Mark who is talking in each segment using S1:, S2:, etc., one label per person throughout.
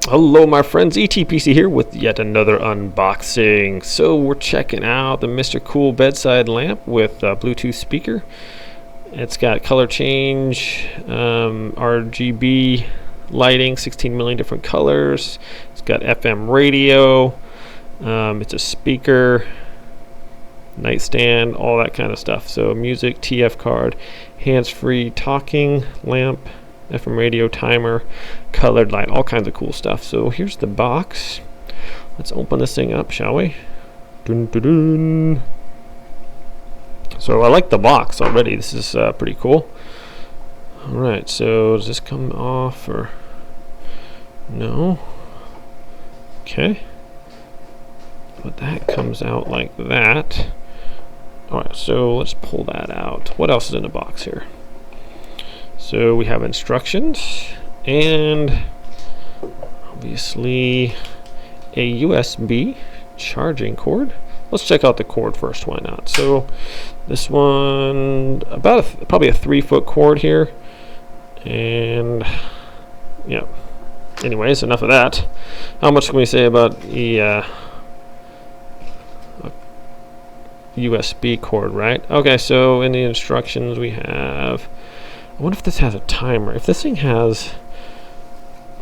S1: Hello my friends, ETPC here with yet another unboxing. So we're checking out the Mr. Cool bedside lamp with a Bluetooth speaker. It's got color change, RGB lighting, 16 million different colors. It's got FM radio, it's a speaker, nightstand, all that kind of stuff. So music, TF card, hands-free talking lamp, FM radio, timer, colored light, all kinds of cool stuff. So here's the box. Let's open this thing up, shall we? Dun, dun, dun. So I like the box already. This is pretty cool. Alright, so does this come off or no? Okay. But that comes out like that. Alright, so let's pull that out. What else is in the box here? So we have instructions and obviously a USB charging cord. Let's check out the cord first, why not? So this one, about probably a 3-foot cord here. And yeah, anyways, enough of that. How much can we say about the USB cord, right? Okay, so in the instructions we have, I wonder if this has a timer. If this thing has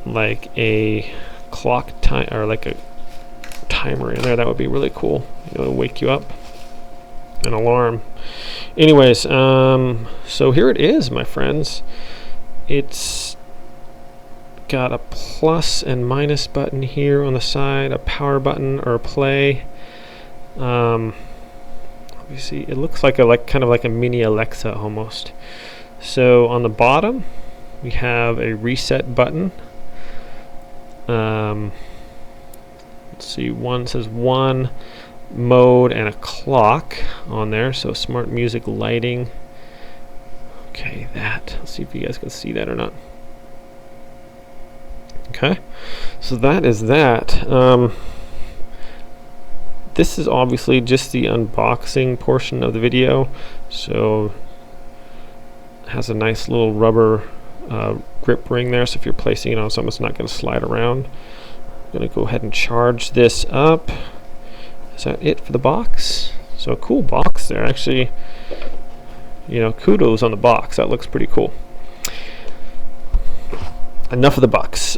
S1: like a clock time or like a timer in there, that would be really cool. It'll wake you up, an alarm. Anyways, so here it is, my friends. It's got a plus and minus button here on the side, a power button or a play. Obviously, it looks like kind of like a mini Alexa almost. So on the bottom, we have a reset button. Let's see, one says one mode and a clock on there. So smart music lighting. Okay, that. Let's see if you guys can see that or not. Okay, so that is that. This is obviously just the unboxing portion of the video. So has a nice little rubber grip ring there, so if you're placing it on something, it's not going to slide around. I'm going to go ahead and charge this up. Is that it for the box? So a cool box there, actually. You know, kudos on the box. That looks pretty cool. Enough of the box.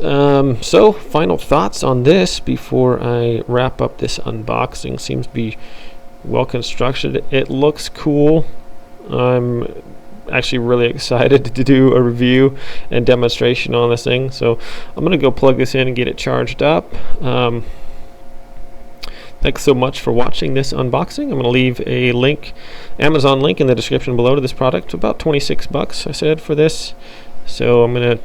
S1: So final thoughts on this before I wrap up this unboxing. Seems to be well constructed. It looks cool. I'm actually really excited to do a review and demonstration on this thing, so I'm gonna go plug this in and get it charged up. Thanks so much for watching this unboxing. I'm gonna leave a link, Amazon link, in the description below to this product. About 26 bucks I said for this, so I'm gonna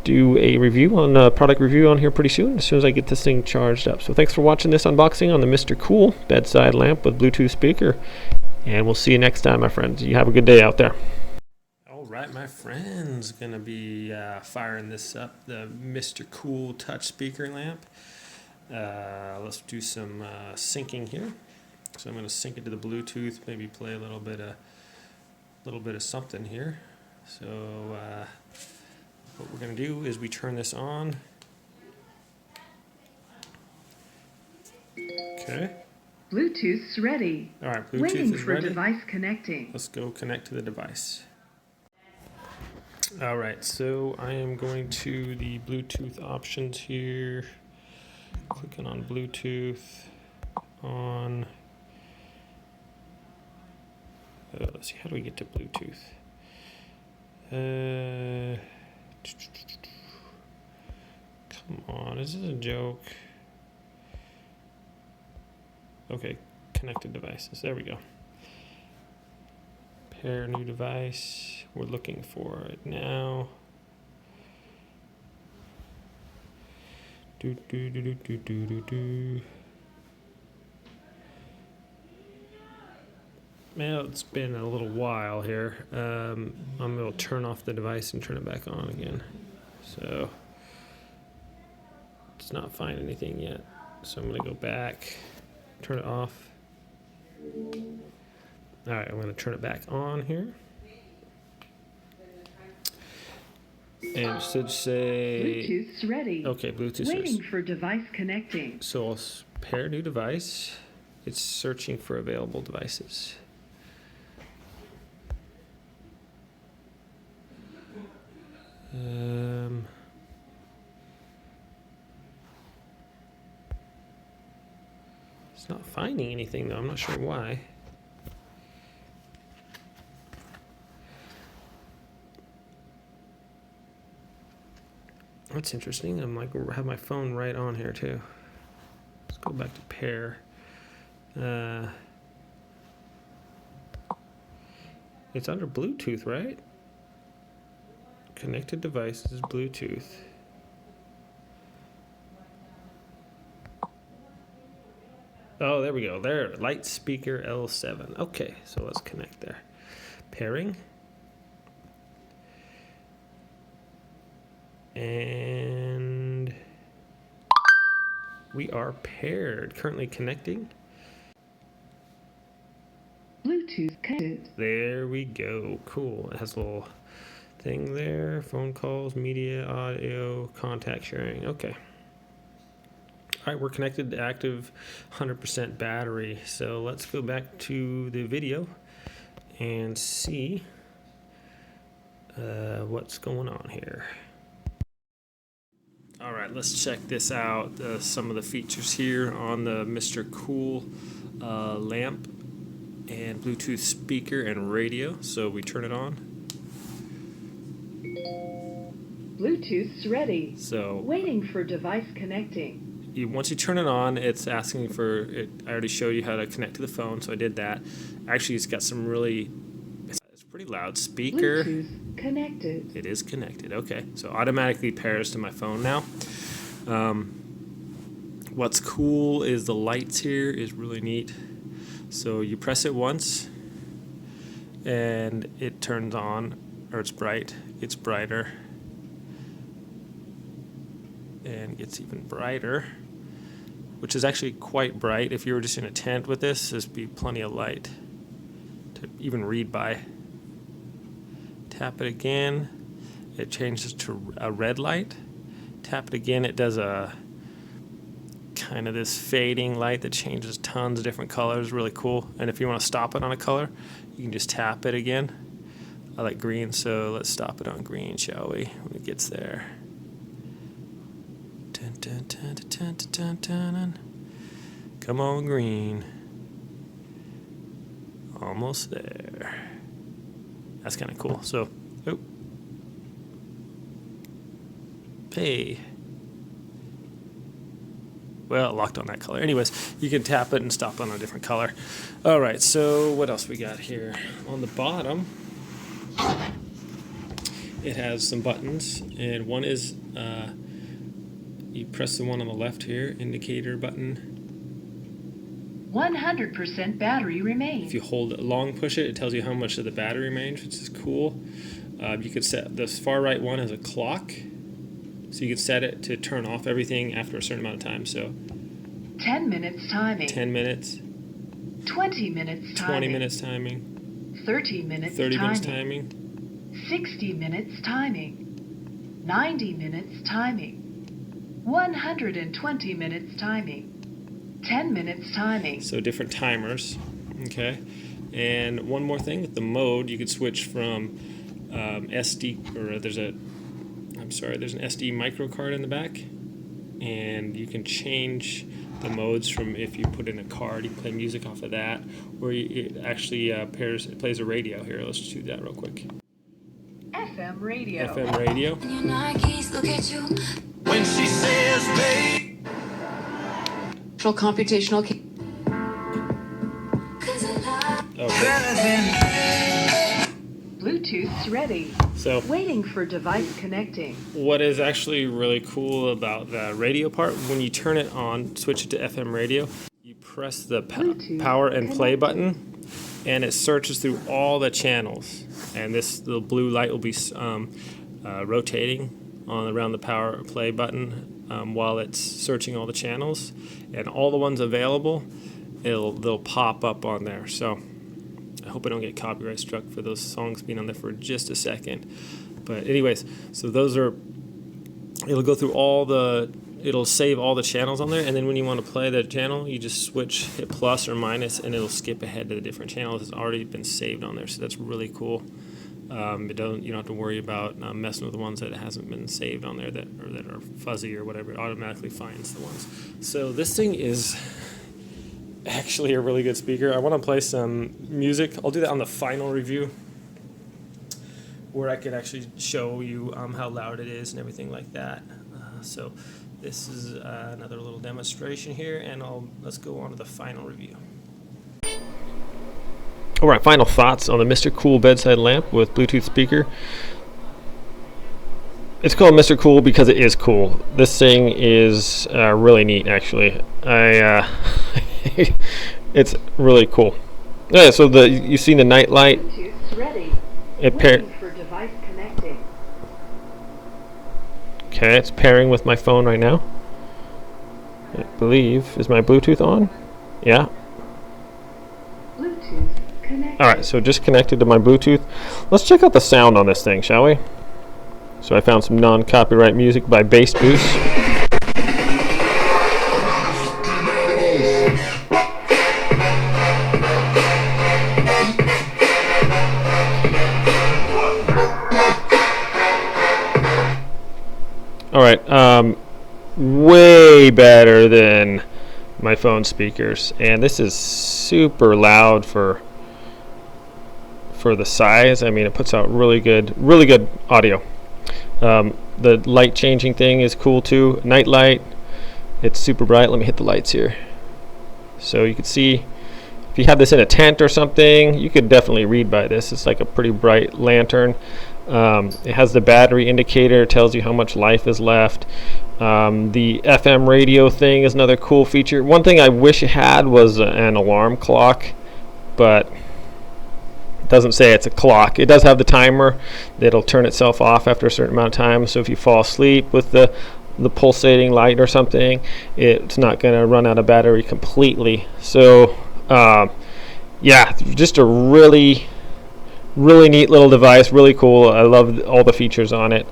S1: do a review on product review on here pretty soon as soon as I get this thing charged up. So thanks for watching this unboxing on the Mr. Cool bedside lamp with Bluetooth speaker, and we'll see you next time, my friends. You have a good day out there. Alright, my friends, gonna be firing this up, the Mr. Cool touch speaker lamp. Let's do some syncing here. So I'm gonna sync it to the Bluetooth, maybe play a little bit of something here. So what we're gonna do is we turn this on. Okay.
S2: Bluetooth's ready.
S1: All right, Bluetooth
S2: Waiting
S1: is
S2: for
S1: ready.
S2: Device connecting.
S1: Let's go connect to the device. All right, so I am going to the Bluetooth options here. Clicking on Bluetooth on. Let's see, how do we get to Bluetooth? Come on, is this a joke? Okay, connected devices. There we go. Pair new device. We're looking for it now. Do do do do do do do do. Well, it's been a little while here. I'm going to turn off the device and turn it back on again. So it's not finding anything yet. So I'm going to go back, turn it off. All right, I'm going to turn it back on here. And it should say
S2: Bluetooth's ready.
S1: okay, Bluetooth
S2: Waiting
S1: is.
S2: for device connecting.
S1: So I'll pair new device. It's searching for available devices. It's not finding anything though. I'm not sure why. That's interesting. I'm like, I have my phone right on here too. Let's go back to pair. It's under Bluetooth, right? Connected devices, Bluetooth. Oh, there we go. There, light speaker L7. Okay, so let's connect there. Pairing. And we are paired. Currently connecting.
S2: Bluetooth connected.
S1: There we go. Cool. It has a little thing there. Phone calls, media, audio, contact sharing. Okay. All right, we're connected to active 100% battery. So let's go back to the video and see what's going on here. All right, let's check this out. Some of the features here on the Mr. Cool lamp and Bluetooth speaker and radio. So we turn it on.
S2: Bluetooth's ready.
S1: So
S2: Waiting for device connecting.
S1: once you turn it on, it's asking for it. I already showed you how to connect to the phone, so I did that. Actually, it's got some really, it's pretty loud speaker.
S2: Bluetooth connected.
S1: It is connected. Okay, so automatically pairs to my phone now. What's cool is the lights here is really neat. So you press it once, and it turns on, or it's bright. It's brighter, and gets even brighter, which is actually quite bright. If you were just in a tent with this, there'd be plenty of light to even read by. Tap it again, it changes to a red light. Tap it again, it does a kind of this fading light that changes tons of different colors. Really cool. And if you want to stop it on a color, you can just tap it again. I like green, so let's stop it on green, shall we, when it gets there. Dun, dun, dun, dun, dun, dun, dun. Come on, green. Almost there. That's kind of cool. So, oh. Hey. Well, it locked on that color. Anyways, you can tap it and stop on a different color. All right, so what else we got here? On the bottom, it has some buttons, and one is you press the one on the left here, indicator button.
S2: 100% battery remains.
S1: If you hold it long, push it, it tells you how much of the battery remains, which is cool. You could set this far right one as a clock, so you could set it to turn off everything after a certain amount of time. So
S2: 10 minutes timing.
S1: 10 minutes,
S2: 20 minutes timing.
S1: 20 minutes timing,
S2: 30 minutes
S1: 30
S2: timing.
S1: minutes timing,
S2: 60 minutes timing. 90 minutes timing. 120 minutes timing. 10 minutes timing.
S1: so different timers. Okay, and one more thing with the mode, you could switch from SD, or there's an SD micro card in the back, and you can change the modes from, if you put in a card, you can play music off of that, or it actually it plays a radio. Here, let's do that real quick.
S2: FM radio.
S1: FM radio.
S3: When she says, babe,
S4: computational.
S1: Okay.
S2: Bluetooth's ready.
S1: So
S2: Waiting for device connecting.
S1: what is actually really cool about the radio part, when you turn it on, switch it to FM radio, you press the
S2: Bluetooth
S1: power and play
S2: connected.
S1: button, and it searches through all the channels. And this little blue light will be rotating around the power play button while it's searching all the channels, and all the ones available, they'll pop up on there. So I hope I don't get copyright struck for those songs being on there for just a second. But anyways, so those are, it'll go through it'll save all the channels on there, and then when you want to play the channel, you just hit plus or minus, and it'll skip ahead to the different channels. It's already been saved on there, so that's really cool. You don't have to worry about messing with the ones that hasn't been saved on there that are fuzzy or whatever. It automatically finds the ones. So this thing is actually a really good speaker. I want to play some music. I'll do that on the final review, where I could actually show you how loud it is and everything like that. So this is another little demonstration here, and let's go on to the final review. All right, final thoughts on the Mr. Cool bedside lamp with Bluetooth speaker. It's called Mr. Cool because it is cool. This thing is really neat, actually. It's really cool. Yeah, so you've seen the night light.
S2: Bluetooth ready.
S1: It
S2: Waiting for device connecting.
S1: Okay, it's pairing with my phone right now. I believe, is my Bluetooth on? Yeah.
S2: Bluetooth connected.
S1: Alright, so just connected to my Bluetooth. Let's check out the sound on this thing, shall we? So I found some non-copyright music by Bass Boost. Alright, way better than my phone speakers, and this is super loud for the size. I mean, it puts out really good audio. The light changing thing is cool too. Night light, it's super bright. Let me hit the lights here. So you can see, if you had this in a tent or something, you could definitely read by this. It's like a pretty bright lantern. It has the battery indicator, tells you how much life is left. The FM radio thing is another cool feature. One thing I wish it had was an alarm clock, but it doesn't say it's a clock. It does have the timer that'll turn itself off after a certain amount of time, so if you fall asleep with the pulsating light or something, it's not going to run out of battery completely. So yeah, just a really neat little device, really cool. I love all the features on it.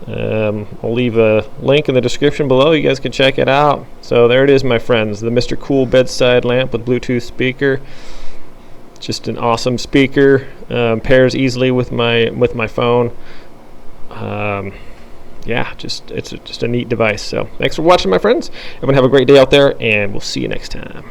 S1: I'll leave a link in the description below. You guys can check it out. So there it is, my friends, the Mr. Cool bedside lamp with Bluetooth speaker. Just an awesome speaker. Pairs easily with my phone. Yeah, it's just a neat device. So thanks for watching, my friends. Everyone have a great day out there, and we'll see you next time.